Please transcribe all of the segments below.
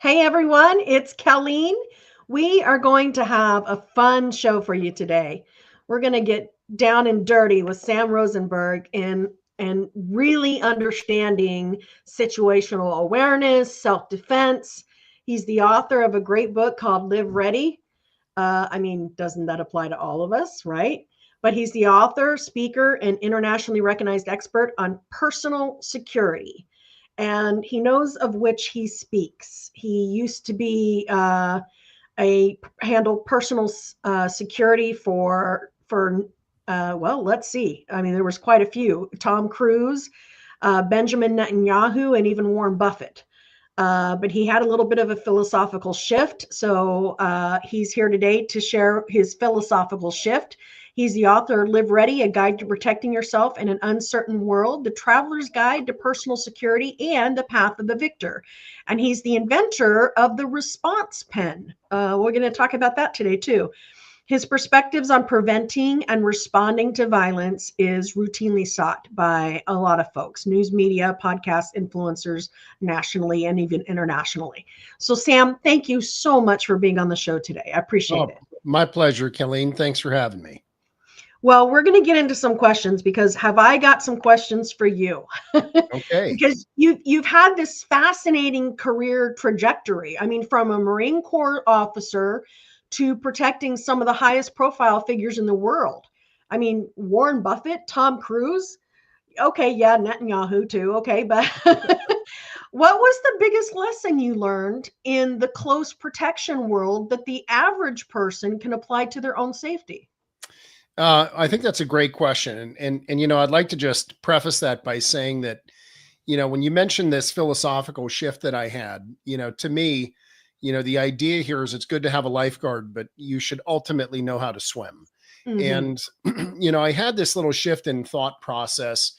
Hey everyone, it's Colleen. We are going to have a fun show for you today. We're going to get down and dirty with Sam Rosenberg and really understanding situational awareness, self-defense. He's the author of a great book called Live Ready. Doesn't that apply to all of us, right? But he's the author, speaker, and internationally recognized expert on personal security, and he knows of which he speaks. He used to be a handle personal security for let's see. I mean, there was quite a few: Tom Cruise, Benjamin Netanyahu, and even Warren Buffett. But he had a little bit of a philosophical shift. So he's here today to share his philosophical shift. He's the author of Live Ready, A Guide to Protecting Yourself in an Uncertain World, The Traveler's Guide to Personal Security, and The Path of the Victor. And he's the inventor of the response pen. We're going to talk about that today, too. His perspectives on preventing and responding to violence is routinely sought by a lot of folks, news media, podcast influencers, nationally and even internationally. So, Sam, thank you so much for being on the show today. I appreciate it. My pleasure, Colleen. Thanks for having me. Well, we're going to get into some questions because have I got some questions for you? Okay. Because you've had this fascinating career trajectory. I mean, from a Marine Corps officer to protecting some of the highest profile figures in the world. I mean, Warren Buffett, Tom Cruise. Okay, yeah, Netanyahu too. Okay, but what was the biggest lesson you learned in the close protection world that the average person can apply to their own safety? I think that's a great question. And I'd like to just preface that by saying that, when you mentioned this philosophical shift that I had, to me, the idea here is it's good to have a lifeguard, but you should ultimately know how to swim. Mm-hmm. And, I had this little shift in thought process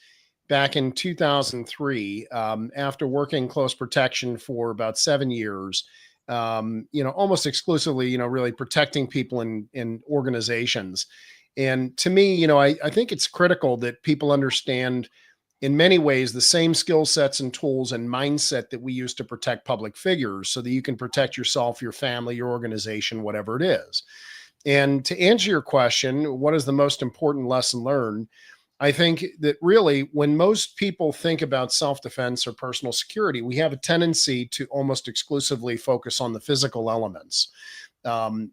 back in 2003, after working close protection for about 7 years, almost exclusively, really protecting people in organizations. And to me, I think it's critical that people understand in many ways the same skill sets and tools and mindset that we use to protect public figures so that you can protect yourself, your family, your organization, whatever it is. And to answer your question, what is the most important lesson learned? I think that really when most people think about self-defense or personal security, we have a tendency to almost exclusively focus on the physical elements.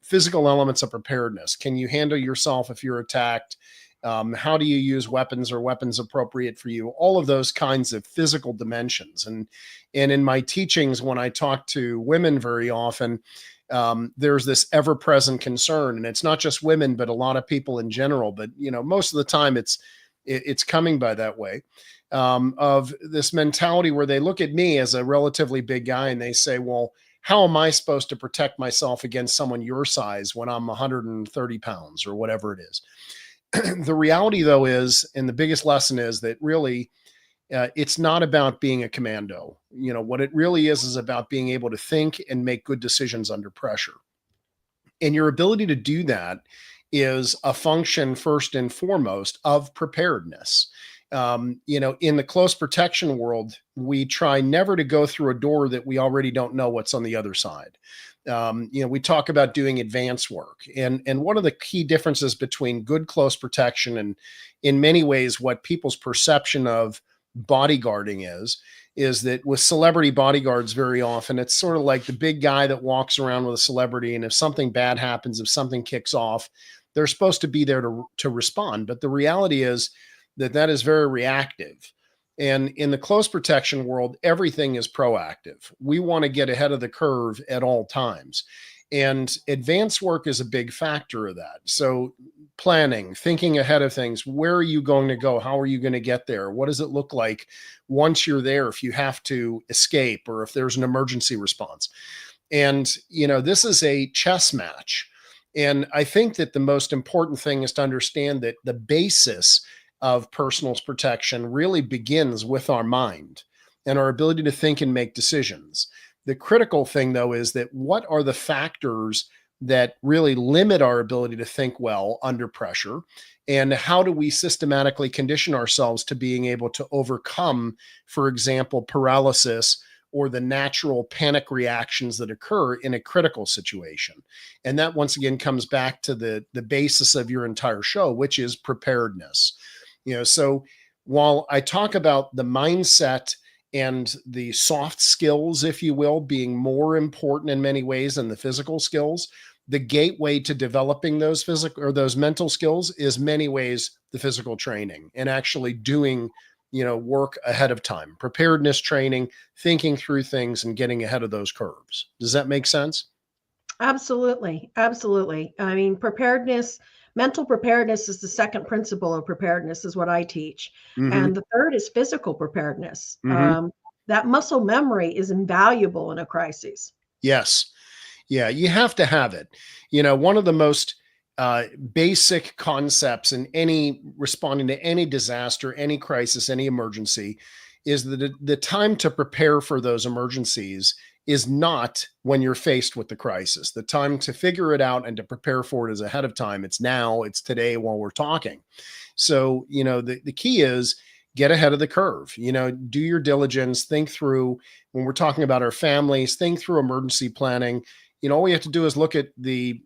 Physical elements of preparedness. Can you handle yourself if you're attacked? How do you use weapons or weapons appropriate for you? All of those kinds of physical dimensions. And in my teachings, when I talk to women very often, there's this ever-present concern, and it's not just women, but a lot of people in general. But most of the time, it's coming by that way, of this mentality where they look at me as a relatively big guy and they say, well, how am I supposed to protect myself against someone your size when I'm 130 pounds or whatever it is? The reality, though, is, and the biggest lesson is that really it's not about being a commando. What it really is about being able to think and make good decisions under pressure. And your ability to do that is a function, first and foremost, of preparedness. In the close protection world, we try never to go through a door that we already don't know what's on the other side. We talk about doing advanced work. And one of the key differences between good close protection and in many ways what people's perception of bodyguarding is that with celebrity bodyguards, very often it's sort of like the big guy that walks around with a celebrity. And if something bad happens, if something kicks off, they're supposed to be there to respond. But the reality is that is very reactive. And in the close protection world, everything is proactive. We want to get ahead of the curve at all times. And advanced work is a big factor of that. So planning, thinking ahead of things, where are you going to go? How are you going to get there? What does it look like once you're there if you have to escape or if there's an emergency response? And, this is a chess match. And I think that the most important thing is to understand that the basis of personal protection really begins with our mind and our ability to think and make decisions. The critical thing, though, is that what are the factors that really limit our ability to think well under pressure? And how do we systematically condition ourselves to being able to overcome, for example, paralysis or the natural panic reactions that occur in a critical situation. And that once again comes back to the basis of your entire show, which is preparedness. So while I talk about the mindset and the soft skills, if you will, being more important in many ways than the physical skills, the gateway to developing those physical or those mental skills is many ways the physical training and actually doing work ahead of time, preparedness training, thinking through things and getting ahead of those curves. Does that make sense? Absolutely. Absolutely. I mean, mental preparedness is the second principle of preparedness, is what I teach. Mm-hmm. And the third is physical preparedness. Mm-hmm. That muscle memory is invaluable in a crisis. Yes. Yeah, you have to have it. One of the most basic concepts in any responding to any disaster, any crisis, any emergency is that the time to prepare for those emergencies is not when you're faced with the crisis. The time to figure it out and to prepare for it is ahead of time. It's now, it's today while we're talking. So, the key is get ahead of the curve, do your diligence, think through when we're talking about our families, think through emergency planning. All we have to do is look at the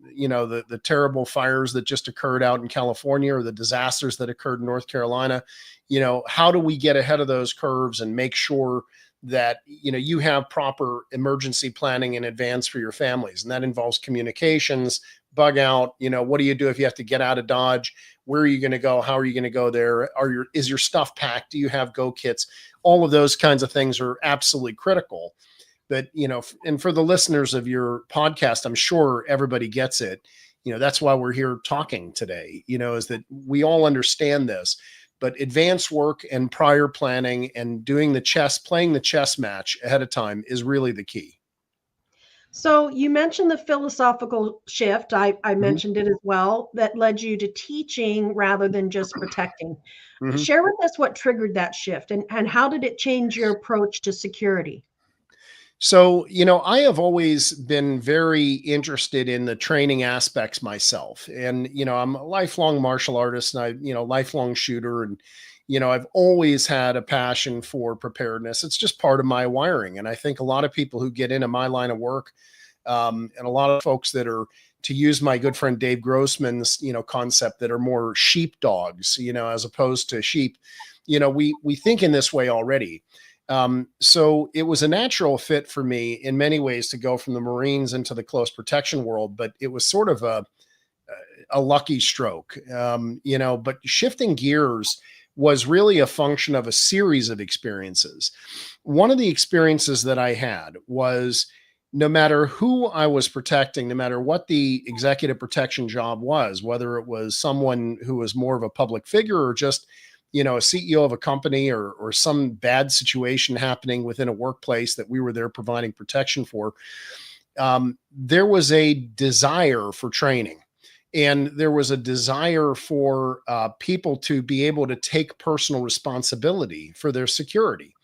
terrible fires that just occurred out in California or the disasters that occurred in North Carolina. How do we get ahead of those curves and make sure that, you have proper emergency planning in advance for your families? And that involves communications, bug out, what do you do if you have to get out of Dodge? Where are you going to go? How are you going to go there? Is your stuff packed? Do you have go kits? All of those kinds of things are absolutely critical. But, and for the listeners of your podcast, I'm sure everybody gets it. That's why we're here talking today, is that we all understand this, but advanced work and prior planning and playing the chess match ahead of time is really the key. So you mentioned the philosophical shift. I Mm-hmm. mentioned it as well, that led you to teaching rather than just protecting. Mm-hmm. Share with us what triggered that shift and how did it change your approach to security? So, I have always been very interested in the training aspects myself. And, I'm a lifelong martial artist and lifelong shooter. And, I've always had a passion for preparedness. It's just part of my wiring. And I think a lot of people who get into my line of work, and a lot of folks that are, to use my good friend Dave Grossman's, concept, that are more sheepdogs, as opposed to sheep, we think in this way already. So it was a natural fit for me in many ways to go from the Marines into the close protection world, but it was sort of a lucky stroke, but shifting gears was really a function of a series of experiences. One of the experiences that I had was, no matter who I was protecting, no matter what the executive protection job was, whether it was someone who was more of a public figure or just a CEO of a company or some bad situation happening within a workplace that we were there providing protection for, there was a desire for training. And there was a desire for people to be able to take personal responsibility for their security.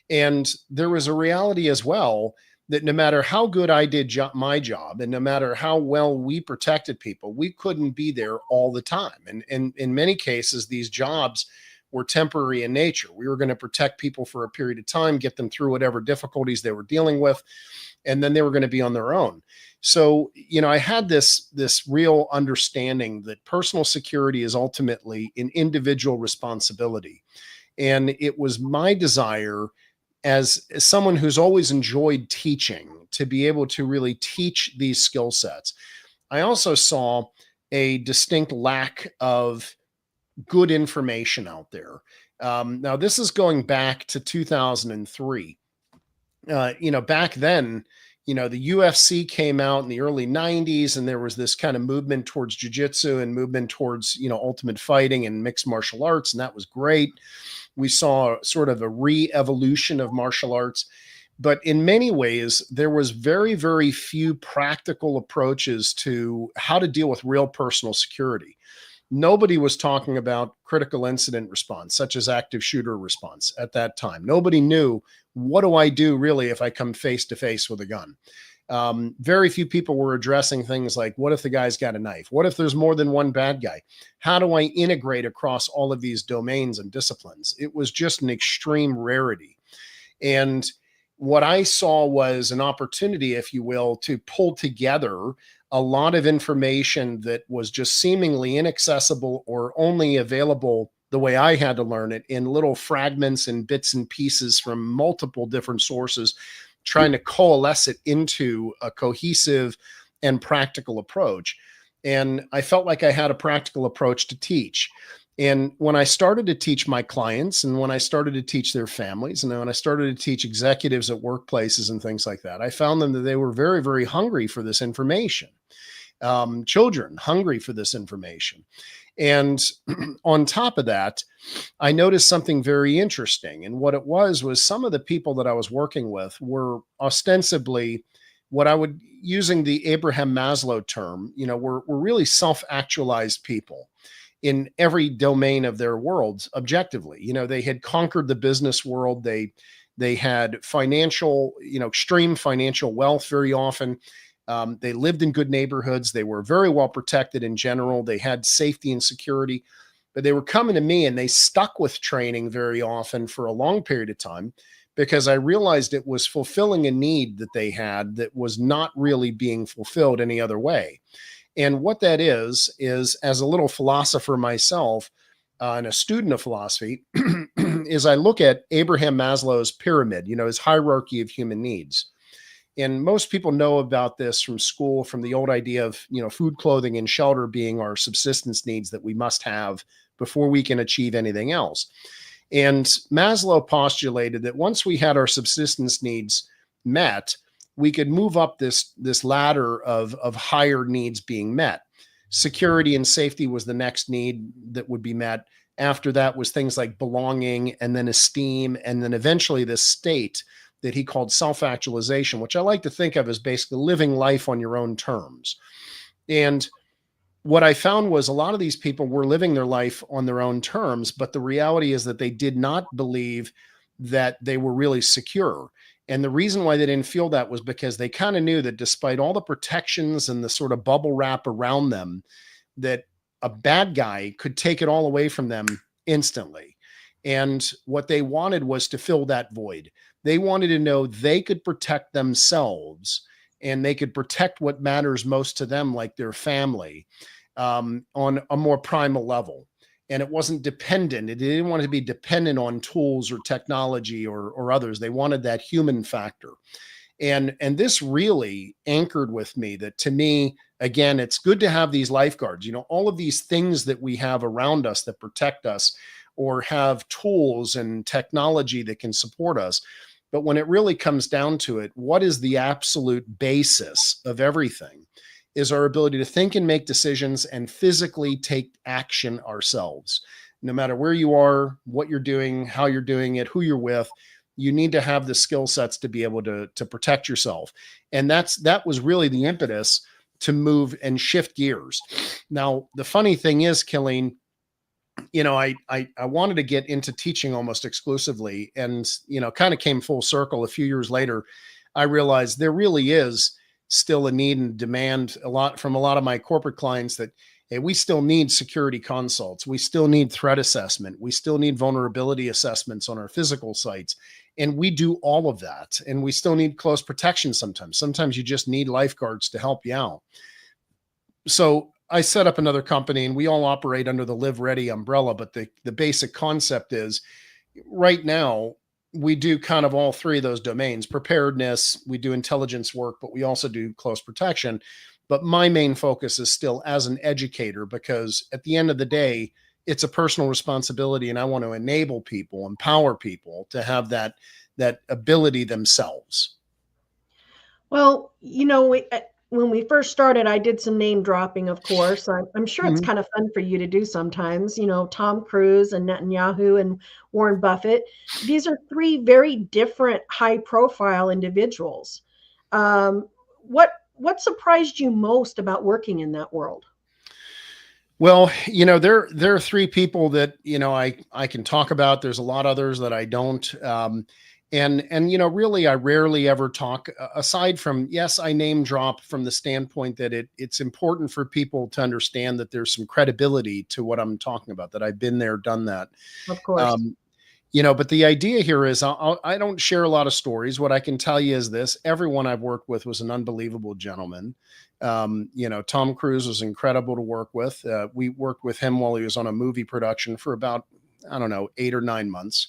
And there was a reality as well that no matter how good I did my job and no matter how well we protected people, we couldn't be there all the time. And in many cases, these jobs were temporary in nature. We were going to protect people for a period of time, get them through whatever difficulties they were dealing with, and then they were going to be on their own. So, I had this real understanding that personal security is ultimately an individual responsibility. And it was my desire as someone who's always enjoyed teaching to be able to really teach these skill sets. I also saw a distinct lack of good information out there. Now, this is going back to 2003. Back then, the UFC came out in the early 90s, and there was this kind of movement towards jiu-jitsu and movement towards, ultimate fighting and mixed martial arts, and that was great. We saw sort of a re-evolution of martial arts. But in many ways, there was very, very few practical approaches to how to deal with real personal security. Nobody was talking about critical incident response, such as active shooter response at that time. Nobody knew, what do I do really if I come face to face with a gun? Very few people were addressing things like, what if the guy's got a knife? What if there's more than one bad guy? How do I integrate across all of these domains and disciplines? It was just an extreme rarity. And what I saw was an opportunity, if you will, to pull together a lot of information that was just seemingly inaccessible or only available the way I had to learn it in little fragments and bits and pieces from multiple different sources, trying to coalesce it into a cohesive and practical approach. And I felt like I had a practical approach to teach. And when I started to teach my clients, and when I started to teach their families, and when I started to teach executives at workplaces and things like that, I found them that they were very, very hungry for this information. Children hungry for this information. And on top of that, I noticed something very interesting. And what it was some of the people that I was working with were ostensibly what I would, using the Abraham Maslow term, were really self-actualized people in every domain of their worlds objectively. They had conquered the business world. They had financial, extreme financial wealth very often. They lived in good neighborhoods. They were very well protected in general. They had safety and security, but they were coming to me and they stuck with training very often for a long period of time because I realized it was fulfilling a need that they had that was not really being fulfilled any other way. And what that is as a little philosopher myself and a student of philosophy, is I look at Abraham Maslow's pyramid, his hierarchy of human needs. And most people know about this from school, from the old idea of, food, clothing, and shelter being our subsistence needs that we must have before we can achieve anything else. And Maslow postulated that once we had our subsistence needs met, we could move up this ladder of higher needs being met. Security and safety was the next need that would be met. After that was things like belonging, and then esteem, and then eventually this state that he called self-actualization, which I like to think of as basically living life on your own terms. And what I found was a lot of these people were living their life on their own terms, but the reality is that they did not believe that they were really secure. And the reason why they didn't feel that was because they kind of knew that despite all the protections and the sort of bubble wrap around them, that a bad guy could take it all away from them instantly. And what they wanted was to fill that void. They wanted to know they could protect themselves and they could protect what matters most to them, like their family, on a more primal level. And it wasn't dependent. They didn't want to be dependent on tools or technology or others. They wanted that human factor. And this really anchored with me that, to me, again, it's good to have these lifeguards, all of these things that we have around us that protect us or have tools and technology that can support us. But when it really comes down to it, what is the absolute basis of everything is our ability to think and make decisions and physically take action ourselves. No matter where you are, what you're doing, how you're doing it, who you're with, you need to have the skill sets to be able to protect yourself. And that was really the impetus to move and shift gears. Now, the funny thing is, Killeen, I wanted to get into teaching almost exclusively, and, kind of came full circle. A few years later, I realized there really is still a need and demand a lot from a lot of my corporate clients that, hey, we still need security consults. We still need threat assessment. We still need vulnerability assessments on our physical sites. And we do all of that. And we still need close protection sometimes. Sometimes you just need lifeguards to help you out. So I set up another company and we all operate under the Live Ready umbrella. But the basic concept is right now, we do kind of all three of those domains: preparedness, we do intelligence work, but we also do close protection. But my main focus is still as an educator, because at the end of the day, it's a personal responsibility. And I want to enable people, empower people to have that ability themselves. Well, when we first started, I did some name dropping, of course. I'm sure it's kind of fun for you to do sometimes. Tom Cruise and Netanyahu and Warren Buffett. These are three very different high-profile individuals. What surprised you most about working in that world? Well, there are three people that, I can talk about. There's a lot others that I don't. And really, I rarely ever talk, aside from, yes, I name drop from the standpoint that it's important for people to understand that there's some credibility to what I'm talking about, that I've been there, done that. Of course. Um, But the idea here is I don't share a lot of stories. What I can tell you is this: everyone I've worked with was an unbelievable gentleman. Tom Cruise was incredible to work with. We worked with him while he was on a movie production for about, I don't know, 8 or 9 months.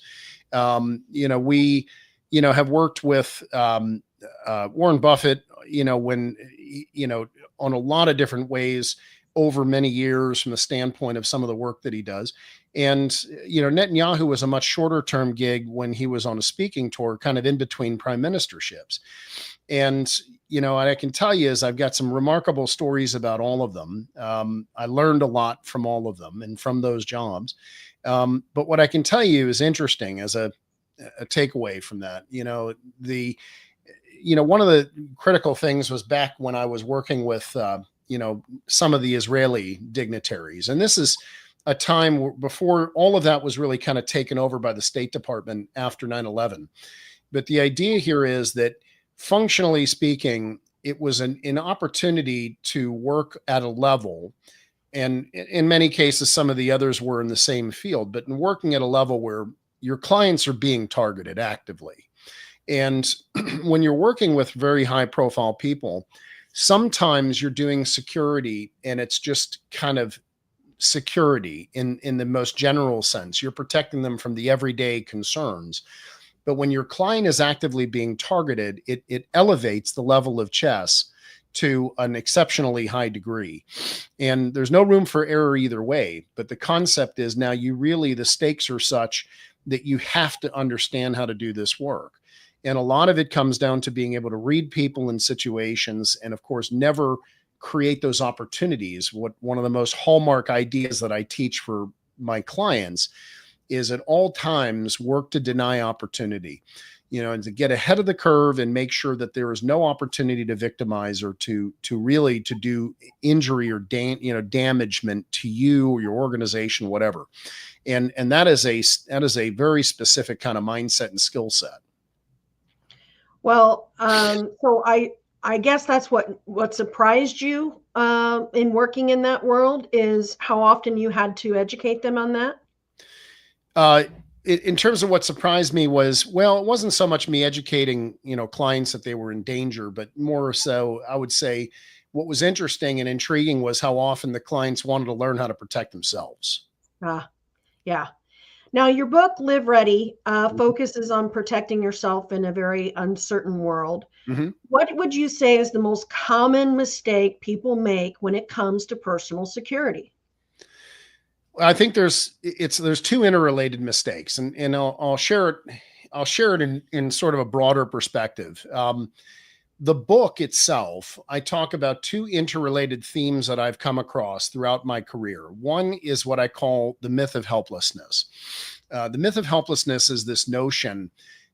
We, have worked with Warren Buffett, when, on a lot of different ways over many years from the standpoint of some of the work that he does. And, Netanyahu was a much shorter term gig when he was on a speaking tour, kind of in between prime ministerships. And, what I can tell you is I've got some remarkable stories about all of them. I learned a lot from all of them and from those jobs. But what I can tell you is interesting as a takeaway from that, one of the critical things was back when I was working with, some of the Israeli dignitaries. And this is a time before all of that was really kind of taken over by the State Department after 9/11. But the idea here is that, functionally speaking, it was an opportunity to work at a level. And in many cases, some of the others were in the same field, but in working at a level where your clients are being targeted actively. And when you're working with very high profile people, sometimes you're doing security and it's just kind of security in the most general sense. You're protecting them from the everyday concerns. But when your client is actively being targeted, it elevates the level of chess to an exceptionally high degree. And there's no room for error either way. But the concept is now the stakes are such that you have to understand how to do this work. And a lot of it comes down to being able to read people in situations and, of course, never create those opportunities. One of the most hallmark ideas that I teach for my clients is at all times work to deny opportunity, and to get ahead of the curve and make sure that there is no opportunity to victimize or to do injury or damagement to you or your organization, whatever. And that is a very specific kind of mindset and skill set. Well, so I guess that's what surprised you in working in that world is how often you had to educate them on that. In terms of what surprised me was, well, it wasn't so much me educating, clients that they were in danger, but more so, I would say what was interesting and intriguing was how often the clients wanted to learn how to protect themselves. Yeah. Now, your book, Live Ready, focuses on protecting yourself in a very uncertain world. Mm-hmm. What would you say is the most common mistake people make when it comes to personal security? I think there's two interrelated mistakes, and I'll share it in sort of a broader perspective. The book itself, I talk about two interrelated themes that I've come across throughout my career. One is what I call the myth of helplessness. The myth of helplessness is this notion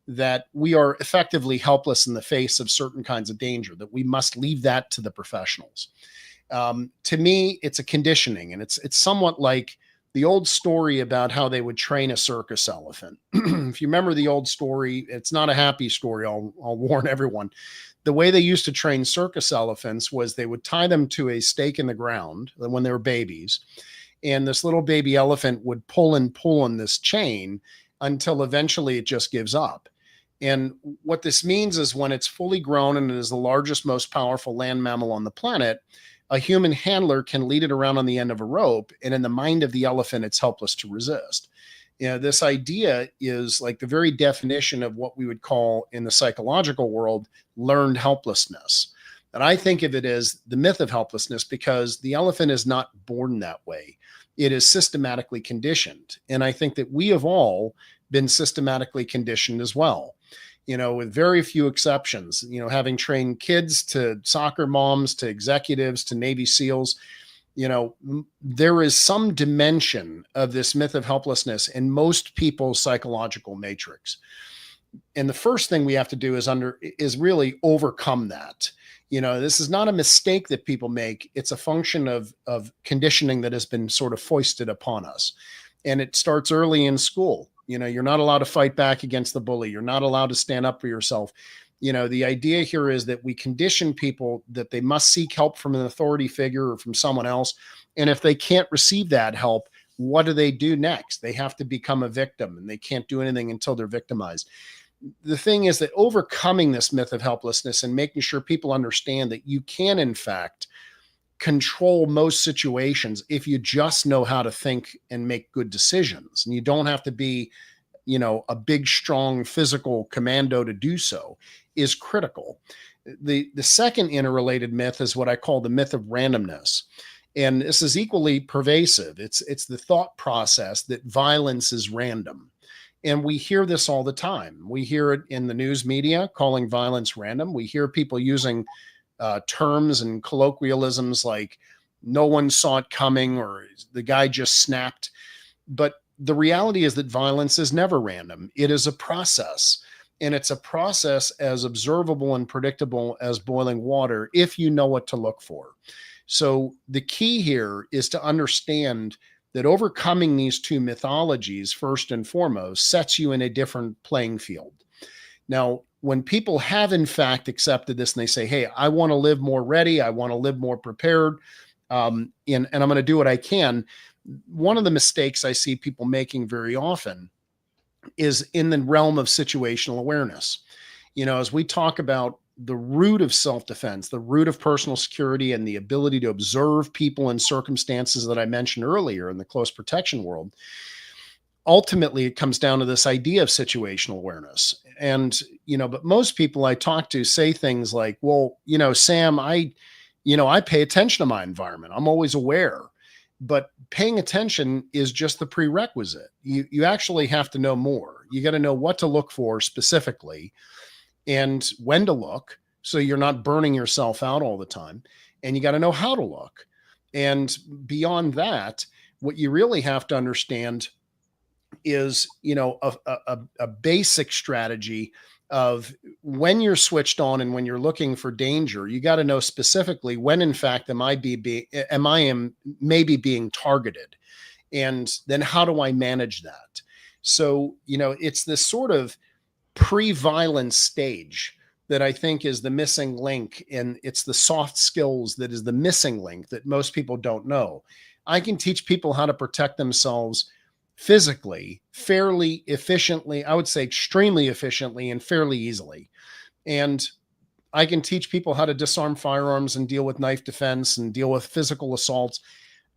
that we are effectively helpless in the face of certain kinds of danger, that we must leave that to the professionals. To me, it's a conditioning, and it's somewhat like the old story about how they would train a circus elephant. If you remember the old story, it's not a happy story. I'll warn everyone. The way they used to train circus elephants was they would tie them to a stake in the ground when they were babies. And this little baby elephant would pull on this chain until eventually it just gives up. And what this means is when it's fully grown and it is the largest, most powerful land mammal on the planet, a human handler can lead it around on the end of a rope. And in the mind of the elephant, it's helpless to resist. This idea is like the very definition of what we would call in the psychological world, learned helplessness. And I think of it as the myth of helplessness because the elephant is not born that way. It is systematically conditioned. And I think that we have all been systematically conditioned as well, with very few exceptions, having trained kids to soccer moms, to executives, to Navy SEALs, there is some dimension of this myth of helplessness in most people's psychological matrix. And the first thing we have to do is really overcome that. This is not a mistake that people make. It's a function of conditioning that has been sort of foisted upon us. And it starts early in school. You're not allowed to fight back against the bully. You're not allowed to stand up for yourself. The idea here is that we condition people that they must seek help from an authority figure or from someone else. And if they can't receive that help, what do they do next? They have to become a victim, and they can't do anything until they're victimized. The thing is that overcoming this myth of helplessness and making sure people understand that you can, in fact, control most situations if you just know how to think and make good decisions. And you don't have to be, a big, strong physical commando to do so, is critical. The second interrelated myth is what I call the myth of randomness. And this is equally pervasive. It's the thought process that violence is random. And we hear this all the time. We hear it in the news media calling violence random. We hear people using terms and colloquialisms like no one saw it coming or the guy just snapped. But the reality is that violence is never random. It is a process. And it's a process as observable and predictable as boiling water if you know what to look for. So the key here is to understand that overcoming these two mythologies, first and foremost, sets you in a different playing field. Now, when people have in fact accepted this and they say, hey, I want to live more ready, I want to live more prepared, and I'm going to do what I can, one of the mistakes I see people making very often is in the realm of situational awareness. As we talk about the root of self-defense, the root of personal security, and the ability to observe people and circumstances that I mentioned earlier in the close protection world, ultimately it comes down to this idea of situational awareness. And, but most people I talk to say things like, well, Sam, I pay attention to my environment. I'm always aware. But paying attention is just the prerequisite. You actually have to know more. You got to know what to look for specifically and when to look so you're not burning yourself out all the time. And you got to know how to look. And beyond that, what you really have to understand is, a basic strategy of when you're switched on and when you're looking for danger. You got to know specifically when, in fact, am I maybe being targeted, and then how do I manage that? So, it's this sort of pre-violence stage that I think is the missing link, and it's the soft skills that is the missing link that most people don't know. I can teach people how to protect themselves physically, fairly efficiently, I would say extremely efficiently and fairly easily. And I can teach people how to disarm firearms and deal with knife defense and deal with physical assaults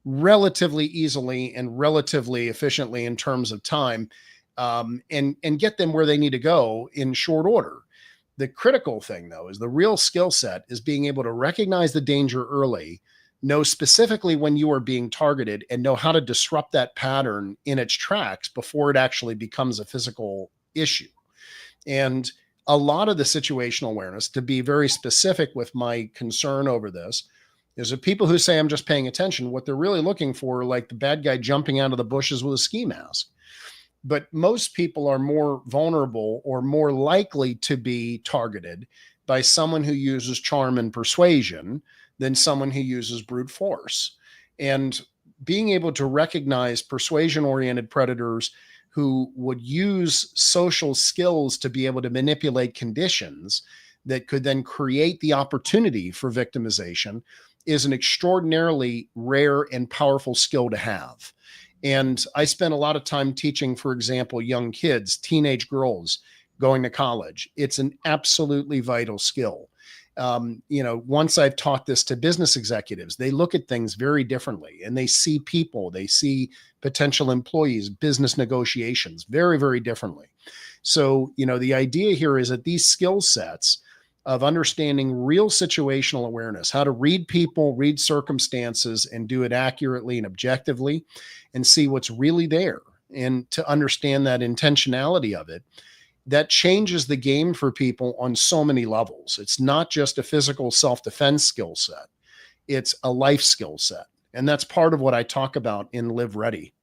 relatively easily and relatively efficiently in terms of time, and get them where they need to go in short order. The critical thing, though, is the real skill set is being able to recognize the danger early, know specifically when you are being targeted, and know how to disrupt that pattern in its tracks before it actually becomes a physical issue. And a lot of the situational awareness, to be very specific with my concern over this, is that people who say I'm just paying attention, what they're really looking for are like the bad guy jumping out of the bushes with a ski mask. But most people are more vulnerable or more likely to be targeted by someone who uses charm and persuasion than someone who uses brute force. And being able to recognize persuasion-oriented predators who would use social skills to be able to manipulate conditions that could then create the opportunity for victimization is an extraordinarily rare and powerful skill to have. And I spent a lot of time teaching, for example, young kids, teenage girls going to college. It's an absolutely vital skill. Once I've taught this to business executives, they look at things very differently, and they see people, they see potential employees, business negotiations very, very differently. So, the idea here is that these skill sets of understanding real situational awareness, how to read people, read circumstances, and do it accurately and objectively, and see what's really there, and to understand that intentionality of it, that changes the game for people on so many levels. It's not just a physical self-defense skill set. It's a life skill set. And that's part of what I talk about in Live Ready.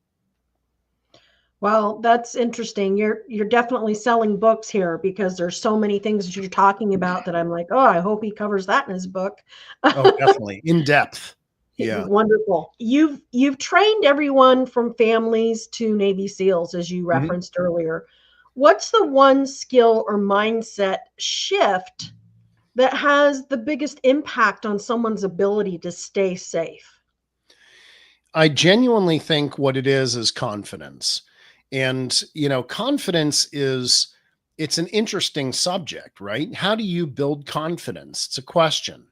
Well, that's interesting. You're definitely selling books here, because there's so many things that you're talking about that I'm like, oh, I hope he covers that in his book. Oh, definitely. In depth. Yeah. Wonderful. You've trained everyone from families to Navy SEALs, as you referenced earlier. What's the one skill or mindset shift that has the biggest impact on someone's ability to stay safe? I genuinely think what it is confidence. And, confidence it's an interesting subject, right? How do you build confidence? It's a question.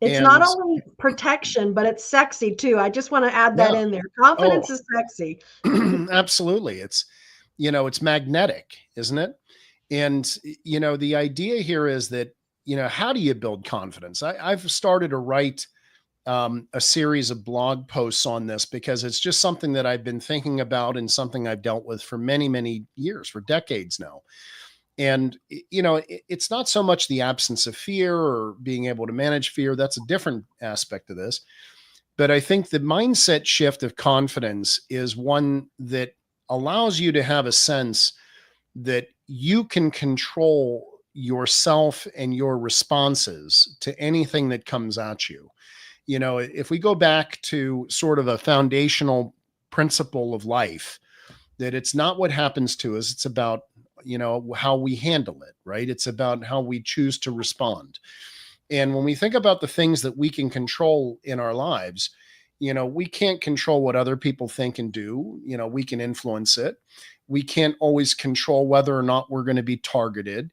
It's not And only protection, but it's sexy too. I just want to add that yeah, in there. oh, Confidence is sexy. absolutely. It's magnetic, isn't it? And, the idea here is that, how do you build confidence? I've started to write a series of blog posts on this because it's just something that I've been thinking about and something I've dealt with for many, many years, for decades now. And, it's not so much the absence of fear or being able to manage fear. That's a different aspect of this. But I think the mindset shift of confidence is one that allows you to have a sense that you can control yourself and your responses to anything that comes at you. If we go back to sort of a foundational principle of life, that it's not what happens to us, it's about, how we handle it, right? It's about how we choose to respond. And when we think about the things that we can control in our lives, we can't control what other people think and do. We can influence it. We can't always control whether or not we're going to be targeted.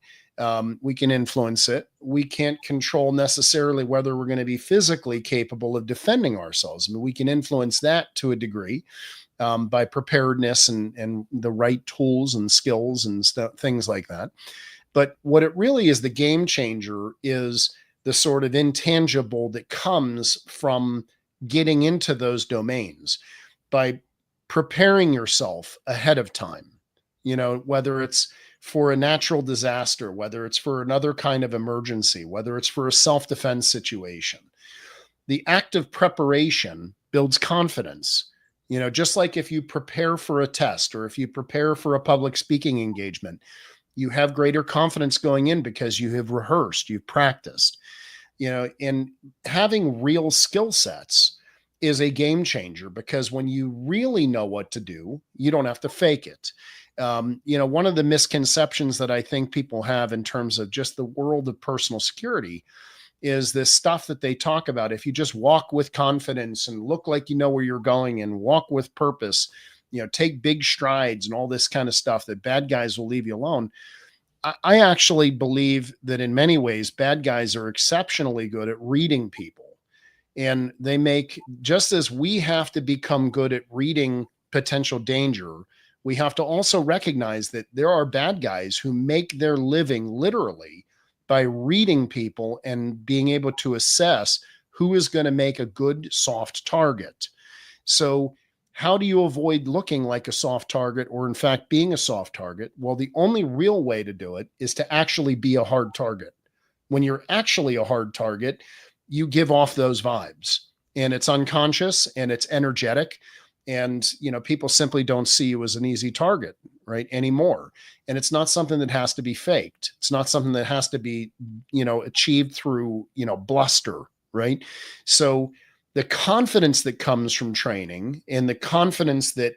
We can influence it. We can't control necessarily whether we're going to be physically capable of defending ourselves. I mean, we can influence that to a degree by preparedness and the right tools and skills and things like that. But what it really is, the game changer is the sort of intangible that comes from getting into those domains by preparing yourself ahead of time, whether it's for a natural disaster, whether it's for another kind of emergency, whether it's for a self-defense situation. The act of preparation builds confidence. Just like if you prepare for a test or if you prepare for a public speaking engagement, you have greater confidence going in because you have rehearsed, you've practiced, and having real skill sets is a game changer because when you really know what to do, you don't have to fake it. One of the misconceptions that I think people have in terms of just the world of personal security is this stuff that they talk about. If you just walk with confidence and look like you know where you're going and walk with purpose, take big strides and all this kind of stuff, that bad guys will leave you alone. I actually believe that in many ways, bad guys are exceptionally good at reading people. And they make, just as we have to become good at reading potential danger, we have to also recognize that there are bad guys who make their living literally by reading people and being able to assess who is going to make a good soft target. So how do you avoid looking like a soft target or in fact being a soft target? Well, the only real way to do it is to actually be a hard target. When you're actually a hard target, you give off those vibes and it's unconscious and it's energetic. And, people simply don't see you as an easy target, right, anymore. And it's not something that has to be faked. It's not something that has to be, achieved through, bluster, right? So the confidence that comes from training and the confidence that,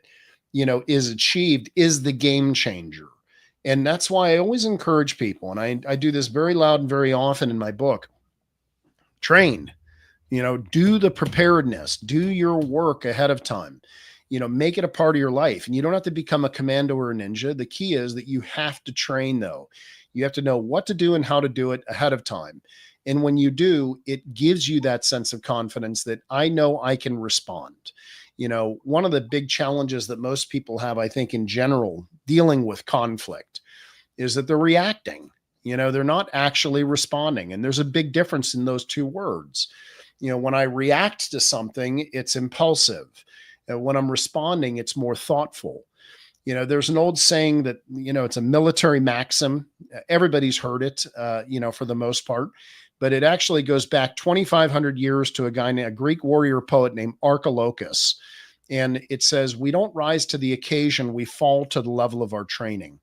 is achieved is the game changer. And that's why I always encourage people, and I do this very loud and very often in my book, train, do the preparedness, do your work ahead of time, make it a part of your life. And you don't have to become a commando or a ninja. The key is that you have to train, though. You have to know what to do and how to do it ahead of time. And when you do, it gives you that sense of confidence that I know I can respond. One of the big challenges that most people have, I think, in general, dealing with conflict is that they're reacting. They're not actually responding. And there's a big difference in those two words. When I react to something, it's impulsive. When I'm responding, it's more thoughtful. There's an old saying that, it's a military maxim. Everybody's heard it, for the most part, but it actually goes back 2,500 years to a Greek warrior poet named Archilochus. And it says, we don't rise to the occasion, we fall to the level of our training.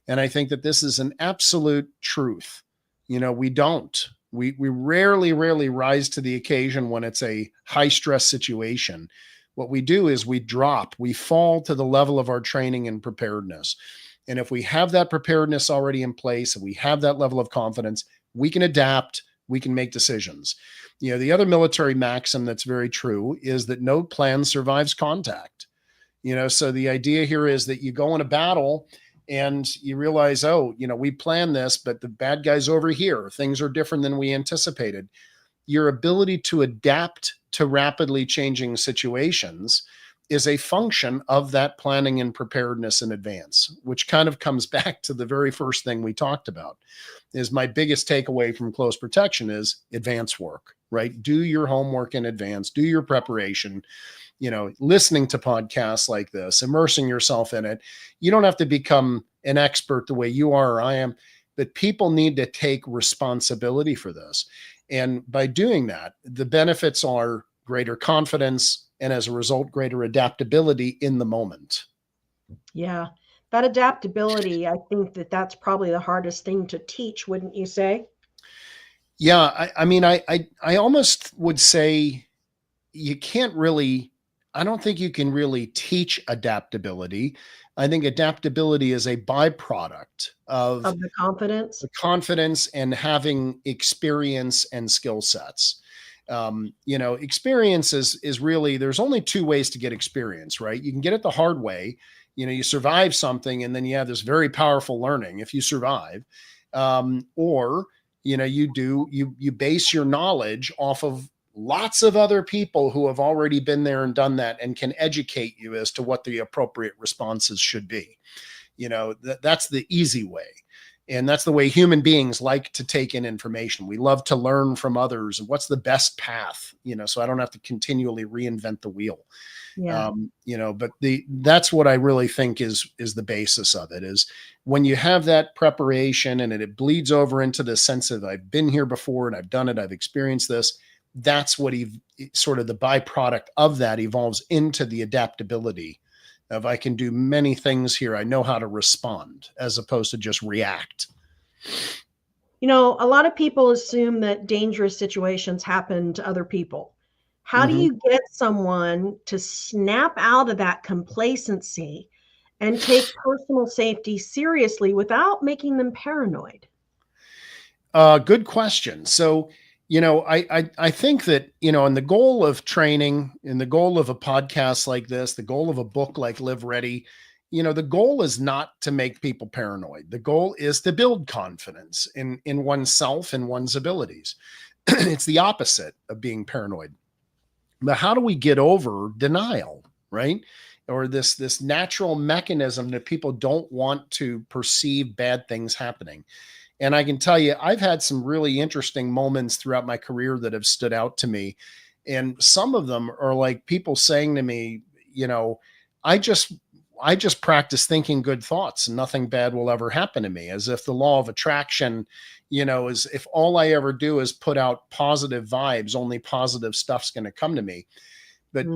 And I think that this is an absolute truth. We don't. We rarely rise to the occasion when it's a high stress situation. What we do is we fall to the level of our training and preparedness. And if we have that preparedness already in place and we have that level of confidence, we can adapt, we can make decisions. The other military maxim that's very true is that no plan survives contact. So the idea here is that you go in a battle and you realize, oh, we planned this, but the bad guy's over here. Things are different than we anticipated. Your ability to adapt to rapidly changing situations is a function of that planning and preparedness in advance, which kind of comes back to the very first thing we talked about. Is my biggest takeaway from close protection is advance work, right? Do your homework in advance, do your preparation, listening to podcasts like this, immersing yourself in it. You don't have to become an expert the way you are or I am, but people need to take responsibility for this. And by doing that, the benefits are greater confidence, and as a result, greater adaptability in the moment. Yeah. That adaptability, I think that's probably the hardest thing to teach, wouldn't you say? Yeah. I almost would say you can't really, I don't think you can really teach adaptability. I think adaptability is a byproduct of Of the confidence. the confidence and having experience and skill sets. Experience is really, there's only two ways to get experience, right? You can get it the hard way. You survive something and then you have this very powerful learning if you survive. Or, you base your knowledge off of lots of other people who have already been there and done that and can educate you as to what the appropriate responses should be. That's the easy way. And that's the way human beings like to take in information. We love to learn from others. What's the best path, so I don't have to continually reinvent the wheel. Yeah. But that's what I really think is the basis of it, is when you have that preparation and it bleeds over into the sense of I've been here before and I've done it, I've experienced this. That's what sort of the byproduct of that evolves into the adaptability of I can do many things here. I know how to respond as opposed to just react. A lot of people assume that dangerous situations happen to other people. How do you get someone to snap out of that complacency and take personal safety seriously without making them paranoid? Good question. So, I think that, and the goal of training and the goal of a podcast like this, the goal of a book like Live Ready, the goal is not to make people paranoid. The goal is to build confidence in oneself and one's abilities. It's the opposite of being paranoid. But how do we get over denial, right? Or this natural mechanism that people don't want to perceive bad things happening. And I can tell you, I've had some really interesting moments throughout my career that have stood out to me. And some of them are like people saying to me, I just practice thinking good thoughts and nothing bad will ever happen to me, as if the law of attraction, is if all I ever do is put out positive vibes, only positive stuff's going to come to me. But,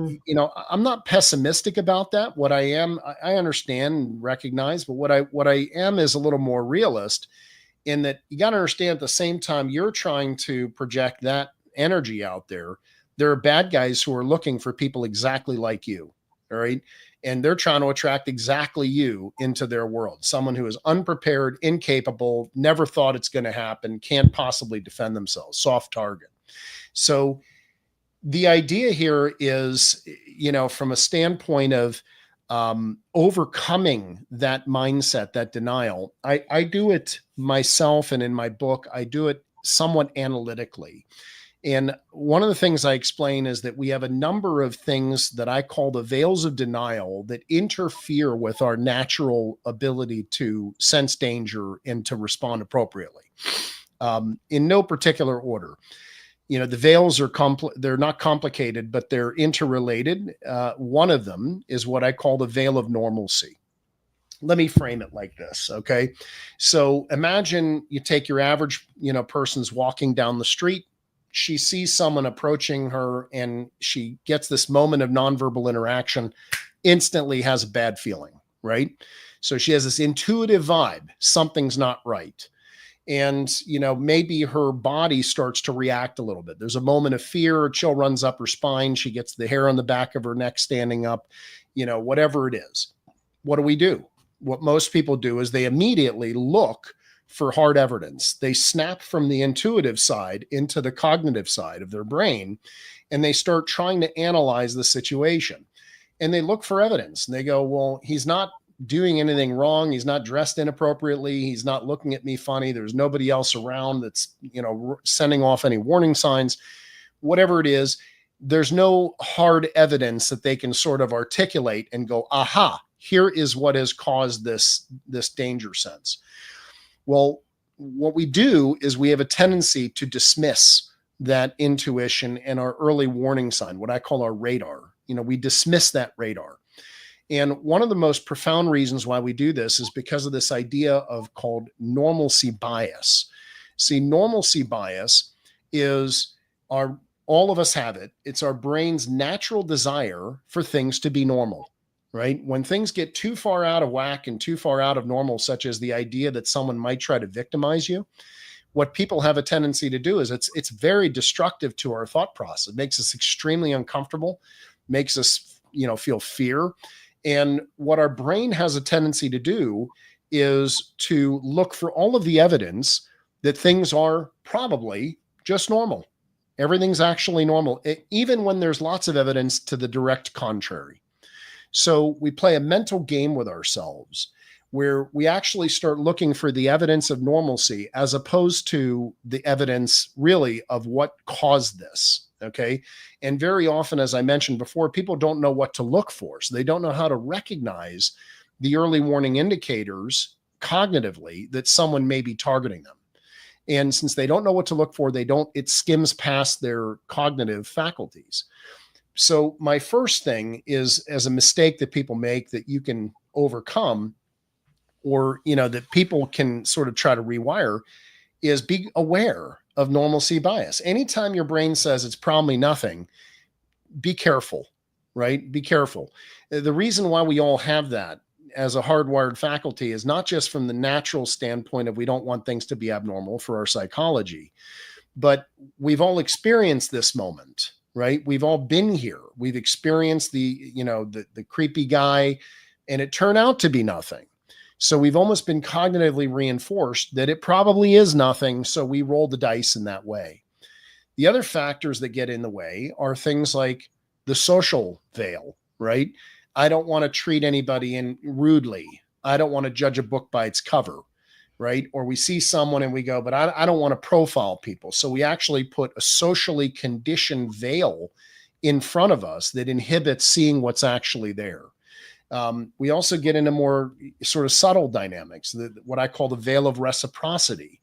I'm not pessimistic about that. What I am, I understand and recognize, but what I am is a little more realist, in that you got to understand at the same time you're trying to project that energy out there. There are bad guys who are looking for people exactly like you. All right. And they're trying to attract exactly you into their world. Someone who is unprepared, incapable, never thought it's going to happen, can't possibly defend themselves, soft target. So the idea here is, from a standpoint of overcoming that mindset, that denial, I do it myself. And in my book, I do it somewhat analytically. And one of the things I explain is that we have a number of things that I call the veils of denial that interfere with our natural ability to sense danger and to respond appropriately, in no particular order. The veils are they're not complicated, but they're interrelated. One of them is what I call the veil of normalcy. Let me frame it like this. Okay. So imagine you take your average, person's walking down the street. She sees someone approaching her and she gets this moment of nonverbal interaction, instantly has a bad feeling, right? So she has this intuitive vibe. Something's not right. And, maybe her body starts to react a little bit. There's a moment of fear, a chill runs up her spine. She gets the hair on the back of her neck standing up, whatever it is. What do? What most people do is they immediately look for hard evidence. They snap from the intuitive side into the cognitive side of their brain, and they start trying to analyze the situation. And they look for evidence, and they go, well, he's not doing anything wrong. He's not dressed inappropriately. He's not looking at me funny. There's nobody else around that's, sending off any warning signs, whatever it is. There's no hard evidence that they can sort of articulate and go, aha, here is what has caused this danger sense. Well, what we do is we have a tendency to dismiss that intuition and our early warning sign, what I call our radar. We dismiss that radar. And one of the most profound reasons why we do this is because of this idea called normalcy bias. See, normalcy bias is all of us have it. It's our brain's natural desire for things to be normal, right? When things get too far out of whack and too far out of normal, such as the idea that someone might try to victimize you, what people have a tendency to do is it's very destructive to our thought process. It makes us extremely uncomfortable, makes us, feel fear. And what our brain has a tendency to do is to look for all of the evidence that things are probably just normal. Everything's actually normal, even when there's lots of evidence to the direct contrary. So we play a mental game with ourselves where we actually start looking for the evidence of normalcy as opposed to the evidence really of what caused this. Okay. And very often, as I mentioned before, people don't know what to look for. So they don't know how to recognize the early warning indicators cognitively that someone may be targeting them. And since they don't know what to look for, it skims past their cognitive faculties. So my first thing is, as a mistake that people make that you can overcome, or, that people can sort of try to rewire, is be aware of normalcy bias. Anytime your brain says it's probably nothing, be careful, right? Be careful. The reason why we all have that as a hardwired faculty is not just from the natural standpoint of we don't want things to be abnormal for our psychology, but we've all experienced this moment, right? We've all been here. We've experienced the creepy guy, and it turned out to be nothing. So we've almost been cognitively reinforced that it probably is nothing. So we roll the dice in that way. The other factors that get in the way are things like the social veil, right? I don't want to treat anybody rudely. I don't want to judge a book by its cover, right? Or we see someone and we go, but I don't want to profile people. So we actually put a socially conditioned veil in front of us that inhibits seeing what's actually there. We also get into more sort of subtle dynamics, what I call the veil of reciprocity.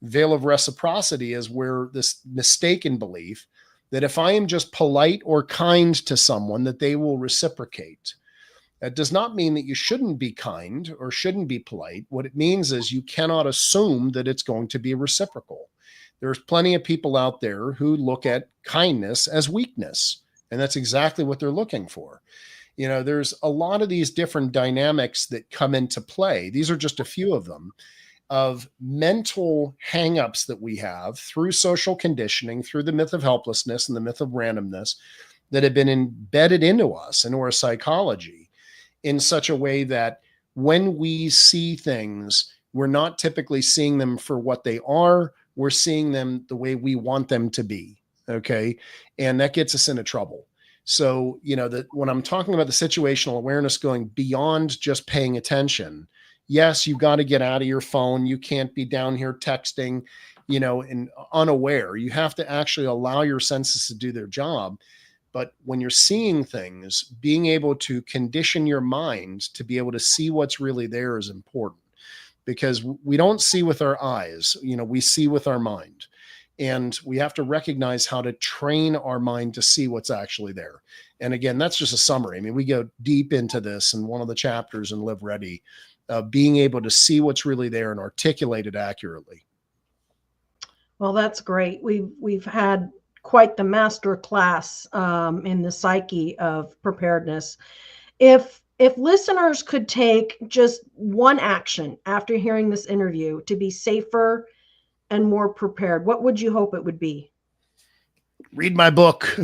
Veil of reciprocity is where this mistaken belief that if I am just polite or kind to someone, that they will reciprocate. That does not mean that you shouldn't be kind or shouldn't be polite. What it means is you cannot assume that it's going to be reciprocal. There's plenty of people out there who look at kindness as weakness, and that's exactly what they're looking for. There's a lot of these different dynamics that come into play. These are just a few of them, of mental hangups that we have through social conditioning, through the myth of helplessness and the myth of randomness that have been embedded into us, into our psychology, in such a way that when we see things, we're not typically seeing them for what they are. We're seeing them the way we want them to be. Okay. And that gets us into trouble. So, when I'm talking about the situational awareness going beyond just paying attention, yes, you've got to get out of your phone. You can't be down here texting, and unaware. You have to actually allow your senses to do their job. But when you're seeing things, being able to condition your mind to be able to see what's really there is important, because we don't see with our eyes, we see with our mind. And we have to recognize how to train our mind to see what's actually there. And again, that's just a summary. I mean, we go deep into this in one of the chapters in Live Ready, being able to see what's really there and articulate it accurately. Well, that's great. We've had quite the master class in the psyche of preparedness. If listeners could take just one action after hearing this interview to be safer and more prepared, what would you hope it would be? Read my book. I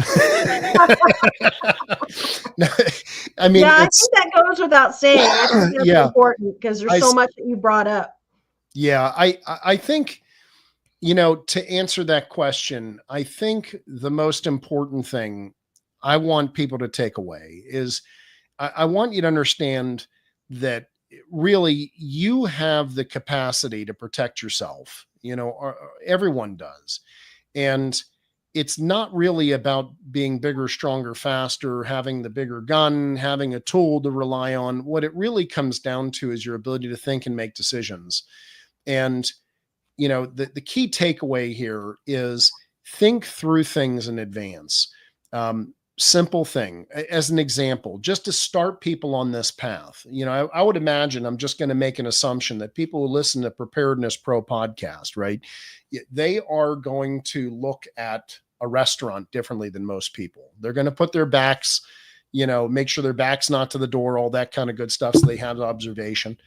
think that goes without saying. It's important because there's so much that you brought up. Yeah, I think, you know, to answer that question, I think the most important thing I want people to take away is I want you to understand that really you have the capacity to protect yourself. You know, everyone does. And it's not really about being bigger, stronger, faster, having the bigger gun, having a tool to rely on. What it really comes down to is your ability to think and make decisions. And you know, the key takeaway here is think through things in advance. Simple thing as an example, just to start people on this path. You know, I would imagine, I'm just going to make an assumption that people who listen to Preparedness Pro podcast, right, they are going to look at a restaurant differently than most people. They're going to put their backs, you know, make sure their back's not to the door, all that kind of good stuff, so they have observation.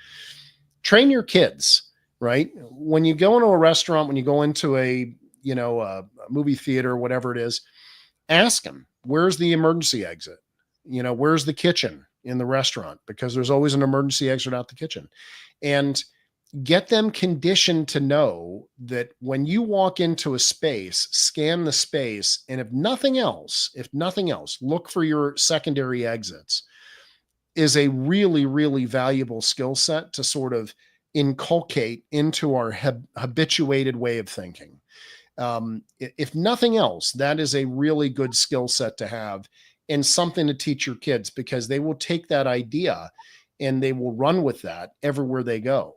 Train your kids, right? When you go into a restaurant, when you go into a, you know, a movie theater, whatever it is, ask them, where's the emergency exit? You know, where's the kitchen in the restaurant? Because there's always an emergency exit out the kitchen. And get them conditioned to know that when you walk into a space, scan the space, and if nothing else, look for your secondary exits, is a really, really valuable skill set to sort of inculcate into our habituated way of thinking. If nothing else, that is a really good skill set to have and something to teach your kids, because they will take that idea and they will run with that everywhere they go.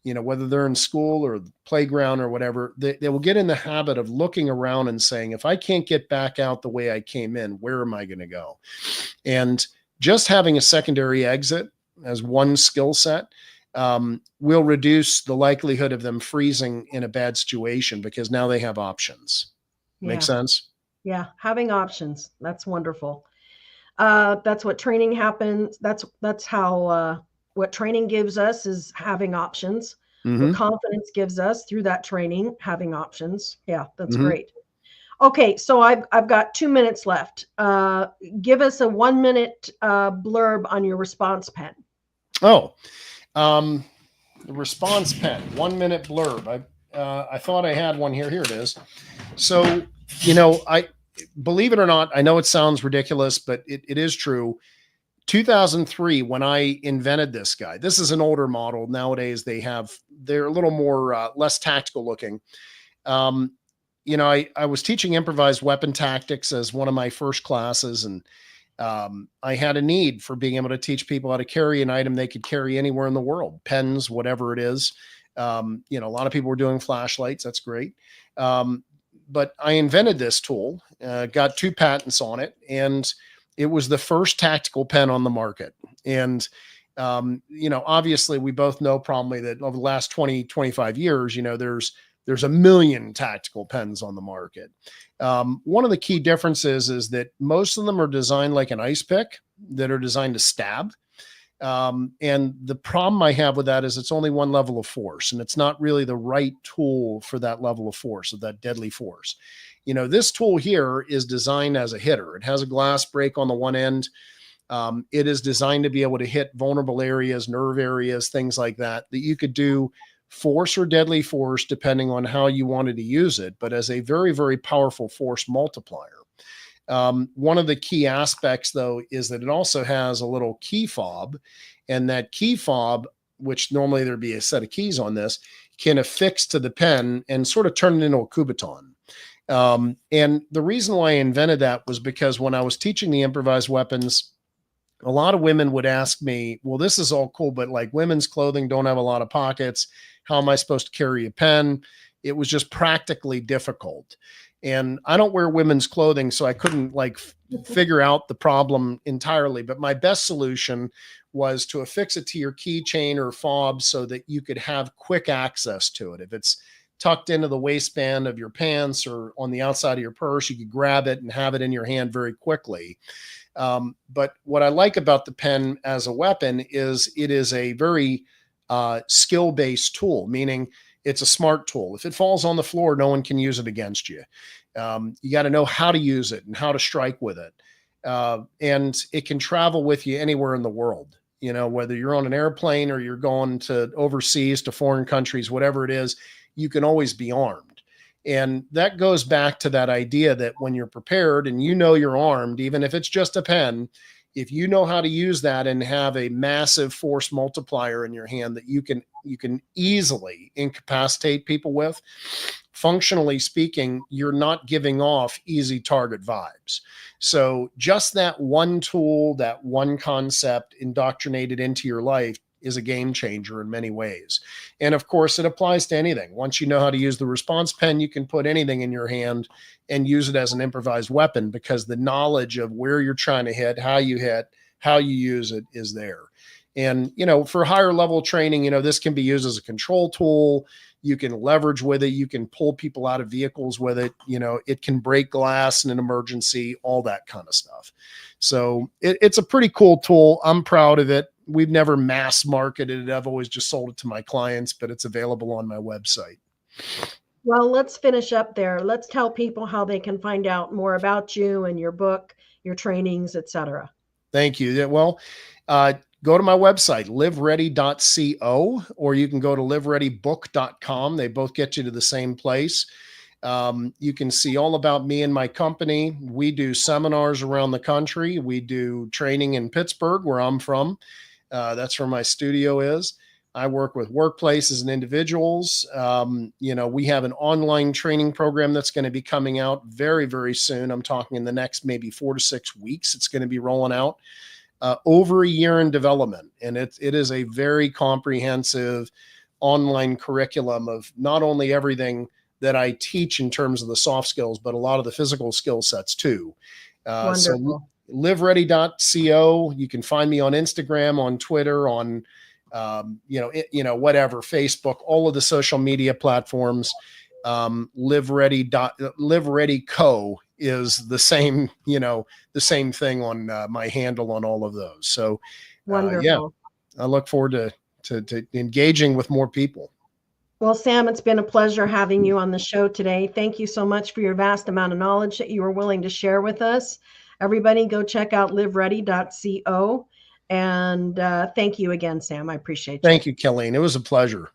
You know, whether they're in school or the playground or whatever, they will get in the habit of looking around and saying, if I can't get back out the way I came in, where am I going to go? And just having a secondary exit as one skill set will reduce the likelihood of them freezing in a bad situation, because now they have options. Make Yeah. sense? Yeah. Having options. That's wonderful. That's what training happens. That's how what training gives us is having options. What Mm-hmm. confidence gives us through that training, having options. Yeah, that's Mm-hmm. great. Okay, so I've got 2 minutes left. Give us a 1 minute blurb on your response pen. Oh, the response pen, 1 minute blurb. I thought I had one here. Here it is. So, you know, I believe it or not, I know it sounds ridiculous, but it is true. 2003, when I invented this guy, this is an older model. Nowadays, they're a little more less tactical looking. Um, you know, I was teaching improvised weapon tactics as one of my first classes, and I had a need for being able to teach people how to carry an item they could carry anywhere in the world, pens, whatever it is. You know, a lot of people were doing flashlights. That's great. But I invented this tool, got 2 patents on it, and it was the first tactical pen on the market. And, you know, obviously we both know probably that over the last 20, 25 years, you know, there's a million tactical pens on the market. One of the key differences is that most of them are designed like an ice pick, that are designed to stab. And the problem I have with that is it's only one level of force, and it's not really the right tool for that level of force, of that deadly force. You know, this tool here is designed as a hitter. It has a glass break on the one end. It is designed to be able to hit vulnerable areas, nerve areas, things like that, that you could do force or deadly force depending on how you wanted to use it, but as a very, very powerful force multiplier. One of the key aspects, though, is that it also has a little key fob, and that key fob, which normally there'd be a set of keys on this, can affix to the pen and sort of turn it into a Kubaton. And the reason why I invented that was because when I was teaching the improvised weapons, a lot of women would ask me, well, this is all cool, but like women's clothing don't have a lot of pockets. How am I supposed to carry a pen? It was just practically difficult. And I don't wear women's clothing, so I couldn't like figure out the problem entirely. But my best solution was to affix it to your keychain or fob so that you could have quick access to it. If it's tucked into the waistband of your pants or on the outside of your purse, you could grab it and have it in your hand very quickly. But what I like about the pen as a weapon is it is a very skill-based tool, meaning it's a smart tool. If it falls on the floor, no one can use it against you. You got to know how to use it and how to strike with it. And it can travel with you anywhere in the world. You know, whether you're on an airplane or you're going to overseas to foreign countries, whatever it is, you can always be armed. And that goes back to that idea that when you're prepared and you know you're armed, even if it's just a pen, if you know how to use that and have a massive force multiplier in your hand that you can easily incapacitate people with, functionally speaking, you're not giving off easy target vibes. So just that one tool, that one concept indoctrinated into your life is a game changer in many ways. And of course, it applies to anything. Once you know how to use the response pen, you can put anything in your hand and use it as an improvised weapon, because the knowledge of where you're trying to hit, how you use it is there. And, you know, for higher level training, you know, this can be used as a control tool. You can leverage with it. You can pull people out of vehicles with it. You know, it can break glass in an emergency, all that kind of stuff. So it's a pretty cool tool. I'm proud of it. We've never mass marketed it. I've always just sold it to my clients, but it's available on my website. Well, let's finish up there. Let's tell people how they can find out more about you and your book, your trainings, etc. Thank you. Well, go to my website, liveready.co, or you can go to livereadybook.com. They both get you to the same place. You can see all about me and my company. We do seminars around the country. We do training in Pittsburgh, where I'm from. That's where my studio is. I work with workplaces and individuals. You know, we have an online training program that's going to be coming out very, very soon. I'm talking in the next maybe 4 to 6 weeks. It's going to be rolling out. Over a year in development. And it is a very comprehensive online curriculum of not only everything that I teach in terms of the soft skills, but a lot of the physical skill sets too. So liveready.co. You can find me on Instagram, on Twitter, on, whatever, Facebook, all of the social media platforms. Liveready Co is the same, the same thing on my handle on all of those. So Wonderful. I look forward to engaging with more people. Well, Sam, it's been a pleasure having you on the show today. Thank you so much for your vast amount of knowledge that you were willing to share with us. Everybody go check out liveready.co. And thank you again, Sam. I appreciate you. Thank you, Kelleen. It was a pleasure.